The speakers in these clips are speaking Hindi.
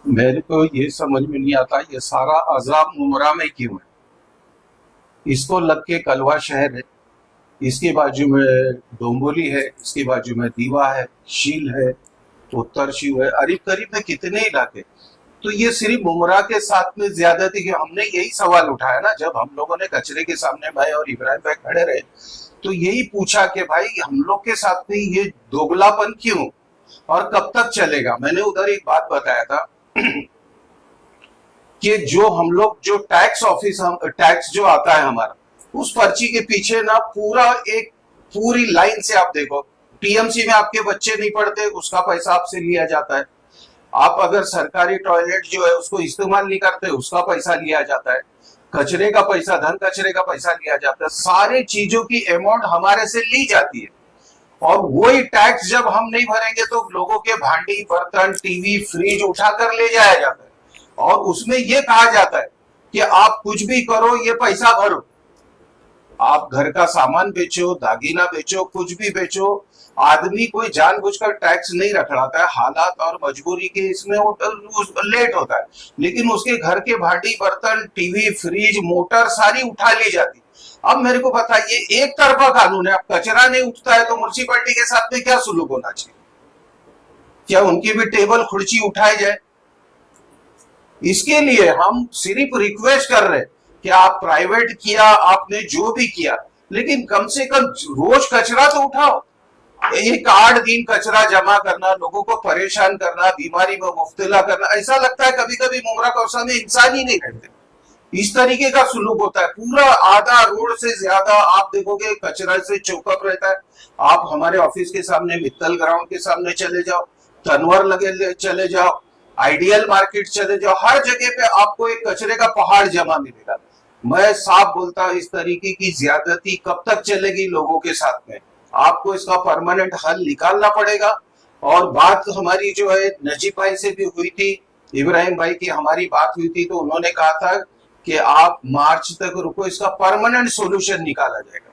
मेरे को ये समझ में नहीं आता ये सारा अजाब मुमरा में क्यों है। इसको लग के कलवा शहर है, इसके बाजू में डोंबोली है, इसके बाजू में दीवा है, शील है, उत्तर शिव है, करीब करीब में कितने इलाके। तो ये सिर्फ मुमरा के साथ में ज्यादती कि हमने यही सवाल उठाया ना जब हम लोगों ने कचरे के सामने मैं और इब्राहिम भाई खड़े रहे, तो यही पूछा कि भाई हम लोग के साथ में ये दोगलापन क्यों और कब तक चलेगा। मैंने उधर एक बात बताया था कि जो हम लोग जो टैक्स ऑफिस हम टैक्स जो आता है हमारा, उस पर्ची के पीछे ना पूरा एक पूरी लाइन से आप देखो, टीएमसी में आपके बच्चे नहीं पढ़ते उसका पैसा आपसे लिया जाता है, आप अगर सरकारी टॉयलेट जो है उसको इस्तेमाल नहीं करते उसका पैसा लिया जाता है, कचरे का पैसा धन कचरे का पैसा लिया जाता है, सारी चीजों की अमाउंट हमारे से ली जाती है। और वही टैक्स जब हम नहीं भरेंगे तो लोगों के भांडी बर्तन टीवी फ्रिज उठाकर ले जाया जाता है और उसमें यह कहा जाता है कि आप कुछ भी करो ये पैसा भरो, आप घर का सामान बेचो दागीना बेचो कुछ भी बेचो, आदमी कोई जानबूझकर टैक्स नहीं रखवाता है, हालात और मजबूरी के इसमें लेट होता है, लेकिन उसके घर के भांडी बर्तन टीवी फ्रिज मोटर सारी उठा ली जाती। अब मेरे को बताइए एक तरफा कानून है, अब कचरा नहीं उठता है तो म्युनिसिपैलिटी के साथ में क्या सुलूक होना चाहिए, क्या उनकी भी टेबल खुर्ची उठाई जाए। इसके लिए हम सिर्फ रिक्वेस्ट कर रहे हैं कि आप प्राइवेट किया आपने जो भी किया, लेकिन कम से कम रोज कचरा तो उठाओ। एक 8 दिन कचरा जमा करना, लोगों को परेशान करना, बीमारी में मुब्तला करना, ऐसा लगता है कभी कभी मुमरा कौसा में इंसान ही नहीं रहते। इस तरीके का सुलूक होता है, पूरा आधा रोड से ज्यादा आप देखोगे कचरा से चौकअप रहता है। आप हमारे ऑफिस के सामने मित्तल ग्राउंड के सामने चले जाओ, तनवर लगे चले जाओ, आइडियल मार्केट चले जाओ, हर जगह पे आपको एक कचरे का पहाड़ जमा मिलेगा। मैं साफ बोलता हूं इस तरीके की ज्यादती कब तक चलेगी लोगों के साथ में, आपको इसका परमानेंट हल निकालना पड़ेगा। और बात हमारी जो है नजीब भाई से भी हुई थी, इब्राहिम भाई की हमारी बात हुई थी, तो उन्होंने कहा था कि आप मार्च तक रुको, इसका परमानेंट सोल्यूशन निकाला जाएगा।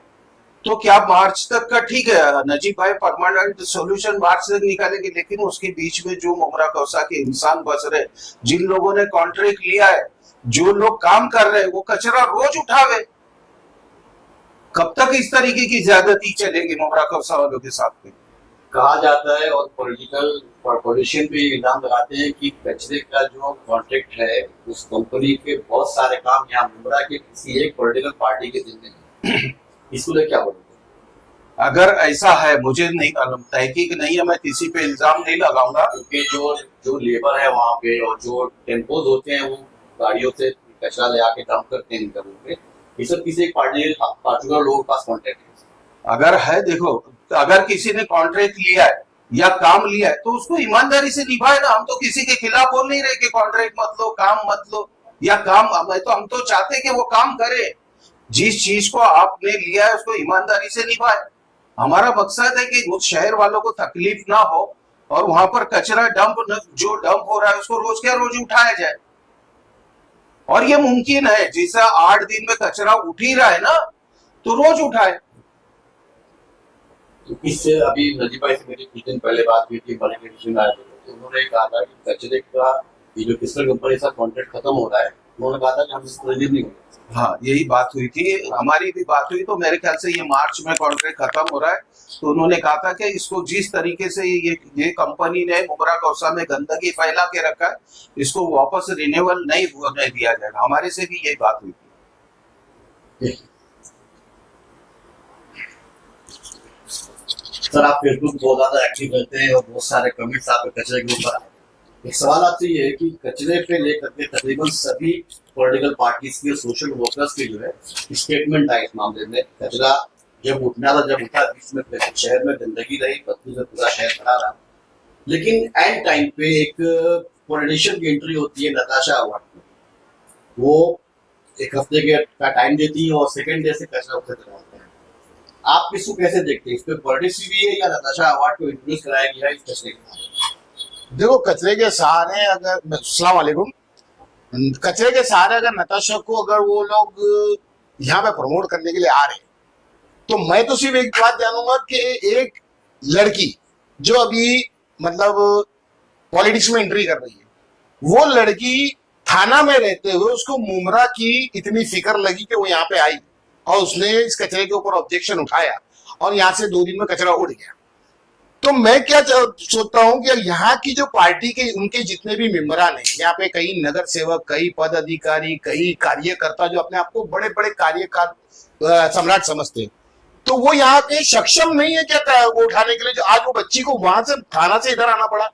तो क्या मार्च तक का ठीक है नजीब भाई, परमानेंट सोल्यूशन मार्च तक निकालेंगे, लेकिन उसके बीच में जो मुमरा कौसा के इंसान बस रहे, जिन लोगों ने कॉन्ट्रैक्ट लिया है, जो लोग काम कर रहे हैं, वो कचरा रोज उठावे। कब तक इस तरीके की ज्यादती चलेगी मुमरा कौसा वालों के साथ में। कहा जाता है और पॉलिटिशियन भी इल्जाम लगाते हैं कि कचरे का जो कॉन्ट्रैक्ट है उस कंपनी के बहुत सारे काम यहाँ मुमरा के किसी एक पॉलिटिकल पार्टी के जिम्मे है। इसको लेकर क्या बोलोगे? अगर ऐसा है, मुझे नहीं तहकीक नहीं है, मैं किसी पे इल्जाम नहीं लगाऊंगा, क्योंकि जो जो लेबर है वहाँ पे और जो टेम्पोज होते हैं वो गाड़ियों से कचरा ले आके डंप करते हैं घरों पे, ये सब किसी एक पार्टिकुलर लोगों के पास कॉन्ट्रैक्ट है। अगर है देखो, अगर किसी ने कॉन्ट्रैक्ट लिया है या काम लिया है तो उसको ईमानदारी से निभाए ना। हम तो किसी के खिलाफ बोल नहीं रहे कि कॉन्ट्रैक्ट मत लो, काम मत लो, या काम तो हम तो चाहते कि वो काम करे, जिस चीज को आपने लिया है उसको ईमानदारी से निभाए। हमारा मकसद है कि उस शहर वालों को तकलीफ ना हो और वहां पर कचरा जो डंप हो रहा है उसको रोज क्या रोज उठाया जाए। और ये मुमकिन है, जैसा 8 दिन में कचरा उठ ही रहा है ना, तो रोज उठाए। तो इससे अभी नजीब भाई से मेरी कुछ दिन पहले बात हुई थी, बड़े टेलीविजन आए थे, तो उन्होंने कहा था कि कचरे का ये जो किस्टर कंपनी का कॉन्ट्रैक्ट खत्म हो रहा है, उन्होंने कहा था कि हम इसको रिलीव नहीं होंगे। हाँ यही बात हुई थी, हमारी भी बात हुई, तो मेरे ख्याल से ये मार्च में कॉन्ट्रैक्ट खत्म हो रहा है। तो उन्होंने कहा था कि इसको जिस तरीके से ये कंपनी ने मुमरा कौसा में गंदगी फैला के रखा है, इसको वापस रिन्यूअल नहीं होने दिया जाएगा। हमारे से भी यही बात हुई थी। सर आप फेसबुक बहुत ज्यादा एक्टिव रहते हैं और बहुत सारे कमेंट्स आपके कचरे के ऊपर आए। एक सवाल आपसे ये है कि कचरे पे लेकर के तकरीबन सभी पॉलिटिकल पार्टीज के सोशल वर्कर्स के जो है स्टेटमेंट आए इस मामले में। कचरा जब उठना था, जब उठा, इसमें शहर में गंदगी रही, बदबू से पूरा शहर खड़ा रहा, लेकिन एंड टाइम पे एक पॉलिटिशियन की एंट्री होती है नताशा अवार्ड में। वो एक हफ्ते का टाइम देती है और सेकेंड डे से कचरा उठते रहते हैं। आप इसको कैसे देखते हैं? इस पे पॉलिटिक्स भी है या नताशा अवार्ड को इंट्रोड्यूस कराया गया है इस कचरे के? देखो कचरे के सहारे अगर अस्सलाम वालेकुम, कचरे के सहारे अगर नताशा को अगर वो लोग यहाँ पे प्रमोट करने के लिए आ रहे हैं, तो मैं तो सिर्फ एक बात जानूंगा कि एक लड़की जो अभी मतलब पॉलिटिक्स में एंट्री कर रही है, वो लड़की थाना में रहते हुए उसको मुमरा की इतनी फिक्र लगी कि वो यहाँ पे आई और उसने इस कचरे के ऊपर ऑब्जेक्शन उठाया और यहाँ से 2 दिन में कचरा उड़ गया। तो मैं क्या सोचता हूं कि यहाँ की जो पार्टी के उनके जितने भी मेंबरान हैं, यहाँ पे कई नगर सेवक, कई पद अधिकारी, कई कार्यकर्ता जो अपने आप को बड़े बड़े कार्यकार सम्राट समझते हैं, तो वो यहाँ पे सक्षम नहीं है क्या वो उठाने के लिए। जो आज वो बच्ची को वहां से थाना से इधर आना पड़ा,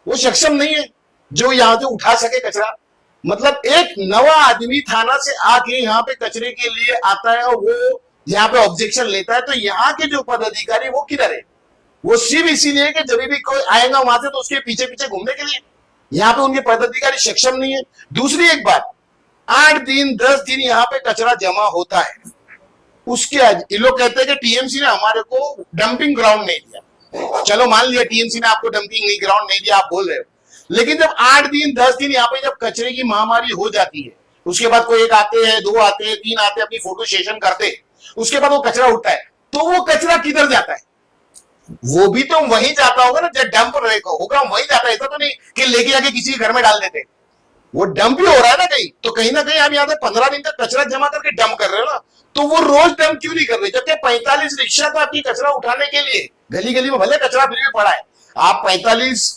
वो सक्षम नहीं है जो यहाँ से उठा सके कचरा। मतलब एक नवा आदमी थाना से आके यहाँ पे कचरे के लिए आता है और वो यहाँ पे ऑब्जेक्शन लेता है, तो यहाँ के जो पदाधिकारी वो किधर है? वो सिर्फ इसीलिए कि जब भी कोई आएगा वहां से तो उसके पीछे पीछे घूमने के लिए। यहाँ पे उनके पदाधिकारी सक्षम नहीं है। दूसरी एक बात, 8 दिन 10 दिन यहाँ पे कचरा जमा होता है, उसके ये लोग कहते हैं कि टीएमसी ने हमारे को डंपिंग ग्राउंड नहीं दिया। चलो मान लिया टीएमसी ने आपको डंपिंग ग्राउंड नहीं दिया, आप बोल रहे हो, लेकिन जब 8 दिन 10 दिन यहाँ पे जब कचरे की महामारी हो जाती है, उसके बाद कोई 1 आते हैं, 2 आते हैं, 3 आते हैं, अपनी फोटो सेशन करते, उसके बाद वो कचरा उठता है, तो वो कचरा किधर जाता है? वो भी तो वहीं जाता होगा ना, जब डंप होगा वहीं जाता है। ऐसा तो नहीं कि लेके जाके किसी के घर में डाल देते, वो डंप ही हो रहा है ना कहीं। तो कहीं ना कहीं आप यहाँ पे 15 दिन तक कचरा जमा करके डंप कर रहे हो ना, तो वो रोज डंप क्यों नहीं कर रहे? जबकि 45 रिक्शा तो आपकी कचरा उठाने के लिए, गली गली में भले कचरा फिर भी पड़ा है, आप 45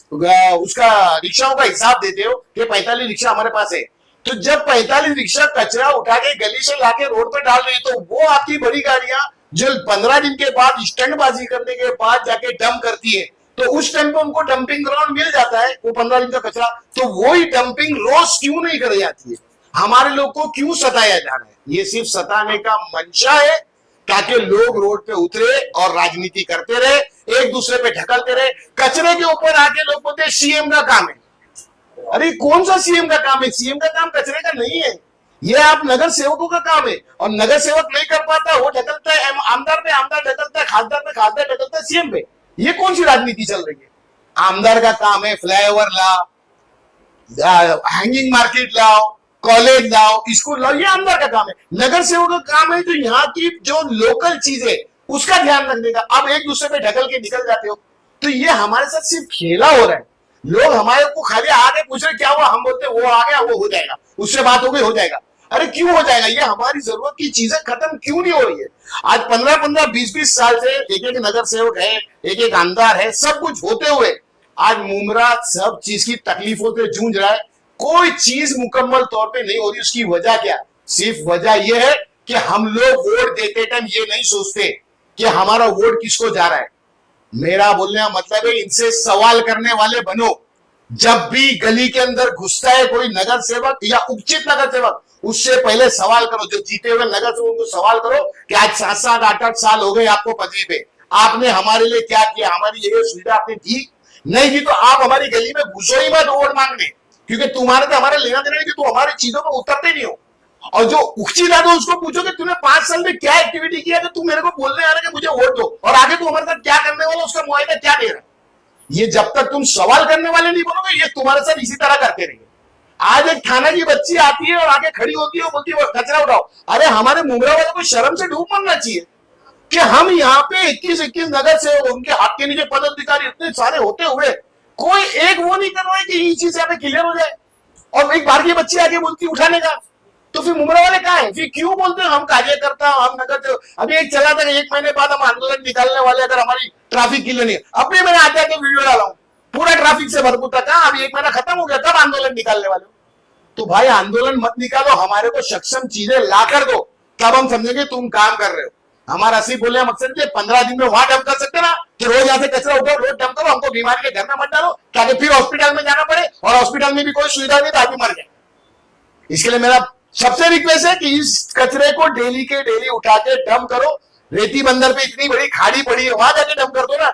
उसका रिक्शाओं का हिसाब देते हो कि 45 रिक्शा हमारे पास है, तो जब 45 रिक्शा कचरा उठा के गली से लाके रोड पर डाल रही है, तो वो आपकी बड़ी गाड़ियां जो 15 दिन के बाद स्टंटबाजी करने के बाद जाके डंप करती है, तो उस टाइम पे उनको डंपिंग ग्राउंड मिल जाता है वो 15 दिन का कचरा। तो वो ही डंपिंग रोज क्यों नहीं कर जाती है? हमारे लोग को क्यों सताया जा रहा है? ये सिर्फ सताने का मंशा है ताकि लोग रोड पे उतरे और राजनीति करते रहे, एक दूसरे पे ढकलते रहे। कचरे के ऊपर आके लोग बोलते हैं सीएम का काम है। अरे कौन सा सीएम का काम है? सीएम का काम कचरे का नहीं है, ये आप नगर सेवकों का काम है। और नगर सेवक नहीं कर पाता, वो ढकलता है आमदार पे, आमदार ढकलता है खासदार पे, खासदार ढकलता है सीएम पे। ये कौन सी राजनीति चल रही है? आमदार का काम है फ्लाईओवर लाओ, हैंगिंग मार्केट लाओ, कॉलेज लाओ, स्कूल लाओ, ये आमदार का काम है। नगर सेवक का काम है तो यहाँ की जो लोकल चीज है उसका ध्यान रखने का। अब एक दूसरे पे ढकल के निकल जाते हो, तो ये हमारे साथ सिर्फ खेला हो रहा है। लोग हमारे को खाली आगे पूछ रहे क्या हुआ, हम बोलते वो आ गया, वो हो जाएगा, उससे बात हो गई, हो जाएगा। अरे क्यों हो जाएगा? ये हमारी जरूरत की चीजें खत्म क्यों नहीं हो रही है? आज 15-15, 20-20 साल से एक एक नगर सेवक है, एक एक आमदार है, सब कुछ होते हुए आज मुमरा सब चीज की तकलीफों से जूझ रहा है। कोई चीज मुकम्मल तौर पे नहीं हो रही। उसकी वजह क्या? सिर्फ वजह यह है कि हम लोग वोट देते टाइम ये नहीं सोचते कि हमारा वोट किसको जा रहा है। मेरा बोलने का मतलब है इनसे सवाल करने वाले बनो। जब भी गली के अंदर घुसता है कोई नगर सेवक या उपचित नगर सेवक, उससे पहले सवाल करो। जो जीते हुए नगर सेवक को सवाल करो कि आज 7-7, 8-8 साल हो गए आपको पदवी पे, आपने हमारे लिए क्या किया? हमारी ये सुविधा आपने दी नहीं दी, तो आप हमारी गली में घुसो ही मत वोट मांगने, क्योंकि तुम्हारे तो हमारे लेना देना नहीं कि तुम हमारी चीजों में उतरते नहीं हो। और जो उचित है तो उसको पूछो कि तूने 5 साल में क्या एक्टिविटी किया, तो तू मेरे को बोलने आ रहा है कि मुझे वोट दो, और आगे तू हमारे साथ क्या करने वाला, उसका मुआवजा क्या दे रहा है। ये जब तक तुम सवाल करने वाले नहीं बनोगे, ये तुम्हारे साथ इसी तरह करते रहेंगे। आज एक थाना की बच्ची आती है और आगे खड़ी होती है और बोलती है कचरा उठाओ। अरे हमारे मुमरा वालों को शर्म से डूब मरना चाहिए कि हम यहाँ पे 21-21 नगर से उनके हाथ के नीचे पदाधिकारी इतने सारे होते हुए कोई एक वो नहीं कर रहा है कि ये चीज यहाँ पे क्लियर हो जाए। और एक बार की बच्ची आगे बोलती उठाने का, तो फिर मुमरा वाले कहाँ है? फिर क्यों बोलते हैं हम कार्यकर्ता, हम नगर। अभी एक चला था 1 महीने बाद हम आंदोलन निकालने वाले, अगर हमारी ट्रैफिक क्लियर नहीं है। अभी मैंने आते आते वीडियो डाला हूं, पूरा ट्रैफिक से भरपूर था। कहा अभी 1 महीना खत्म हो गया, तब आंदोलन निकालने वाले हो। तो भाई आंदोलन मत निकालो, हमारे को सक्षम चीजें ला कर दो, तब हम समझेंगे तुम काम कर रहे हो। हमारा सिर्फ बोले मकसद के 15 दिन में वहां डंप कर सकते ना, कि रोज यहाँ से कचरा उठाओ, रोज डंप करो, हमको बीमारी के घर में मत डालो, ताकि फिर हॉस्पिटल में जाना पड़े और हॉस्पिटल में भी कोई सुविधा नहीं तो आदमी मर जाए। इसके लिए मेरा सबसे रिक्वेस्ट है कि इस कचरे को डेली के डेली उठा के डंप करो। रेती बंदर पे इतनी बड़ी खाड़ी पड़ी है, वहां जाके डंप कर दो ना,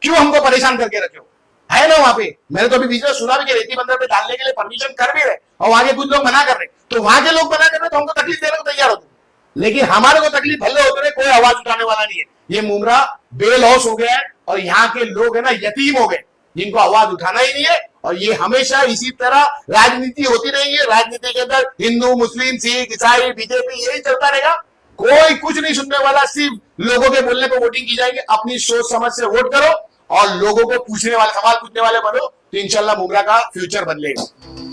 क्यों हमको परेशान करके रखे हो? है ना वहां पे। मैंने तो अभी बीच में सुना भी कि रेती बंदर पे डालने के लिए परमिशन कर भी रहे और वहां के कुछ लोग मना कर रहे, तो वहां के लोग मना कर रहे तो हमको तकलीफ देने को तैयार होते, लेकिन हमारे को तकलीफ भले होते रहे, कोई आवाज उठाने वाला नहीं है। ये मुमरा बेलौस हो गया है और यहाँ के लोग है ना यतीम हो गए, जिनको आवाज उठाना ही नहीं है। और ये हमेशा इसी तरह राजनीति होती रहेगी। राजनीति के अंदर हिंदू, मुस्लिम, सिख, ईसाई, बीजेपी यही चलता रहेगा। कोई कुछ नहीं सुनने वाला, सिर्फ लोगों के बोलने पर वोटिंग की जाएगी। अपनी सोच समझ से वोट करो और लोगों को पूछने वाले, सवाल पूछने वाले बनो, तो इंशाल्लाह मुमरा का फ्यूचर बदलेगा।